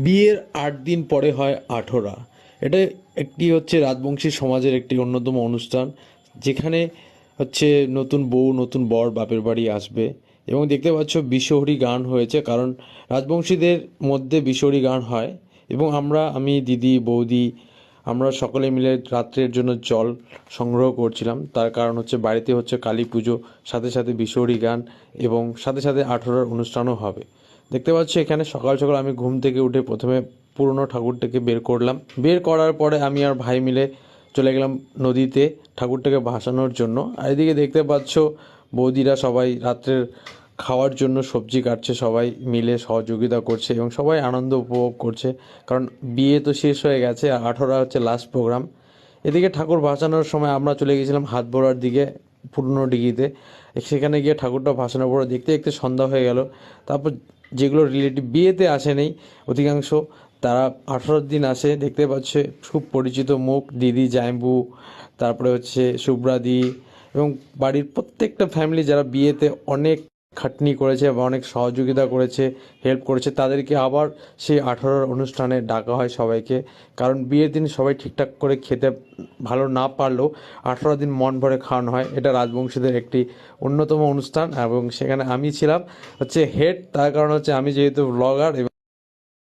বিয়ের ৮ দিন পরে হয় আঠরা। এটা একটি হচ্ছে রাজবংশী সমাজের একটি অন্যতম অনুষ্ঠান, যেখানে হচ্ছে নতুন বউ নতুন বর বাপের বাড়ি আসবে। এবং দেখতে পাচ্ছ বিশ্বহরি গান হয়েছে, কারণ রাজবংশীদের মধ্যে বিশ্বহরি গান হয়। এবং আমি দিদি বৌদি আমরা সকলে মিলে রাত্রের জন্য জল সংগ্রহ করছিলাম। তার কারণ হচ্ছে বাড়িতে হচ্ছে কালী পুজো, সাথে সাথে বিশ্বহরি গান এবং সাথে সাথে আঠরার অনুষ্ঠানও হবে। দেখতে পাচ্ছি এখানে সকাল সকাল আমি ঘুম থেকে উঠে প্রথমে পুরনো ঠাকুরটাকে বের করলাম। বের করার পরে আমি আর ভাই মিলে চলে গেলাম নদীতে ঠাকুরটাকে ভাসানোর জন্য। আর এদিকে দেখতে পাচ্ছ বৌদিরা সবাই রাত্রের খাওয়ার জন্য সবজি কাটছে, সবাই মিলে সহযোগিতা করছে এবং সবাই আনন্দ উপভোগ করছে, কারণ বিয়ে তো শেষ হয়ে গেছে আর আঠরা হচ্ছে লাস্ট প্রোগ্রাম। এদিকে ঠাকুর ভাসানোর সময় আমরা চলে গেছিলাম হাতবোড়ার দিকে, পুরনো দিঘিতে। সেখানে গিয়ে ঠাকুরটা ভাসানোর পরে দেখতে দেখতে সন্ধ্যা হয়ে গেল। তারপর যেগুলো রিলেটিভ বিয়েতে আসেনি অধিকাংশ, তারা 18 দিন আসে। দেখতে পাচ্ছে খুব পরিচিত মুখ, দিদি জাইম্বু, তারপরে হচ্ছে শুভ্রাদি এবং বাড়ির প্রত্যেকটা ফ্যামিলি যারা বিয়েতে অনেক খাটনি করেছে বা অনেক সহযোগিতা করেছে, হেল্প করেছে, তাদেরকে আবার সেই 18 অনুষ্ঠানে ডাকা হয় সবাইকে। কারণ বিয়ের দিন সবাই ঠিকঠাক করে খেতে ভালো না পারলেও 18 দিন মন ভরে খাওয়ানো হয়। এটা রাজবংশীদের একটি অন্যতম অনুষ্ঠান এবং সেখানে আমি ছিলাম হচ্ছে হেড। তার কারণ হচ্ছে আমি যেহেতু ব্লগার।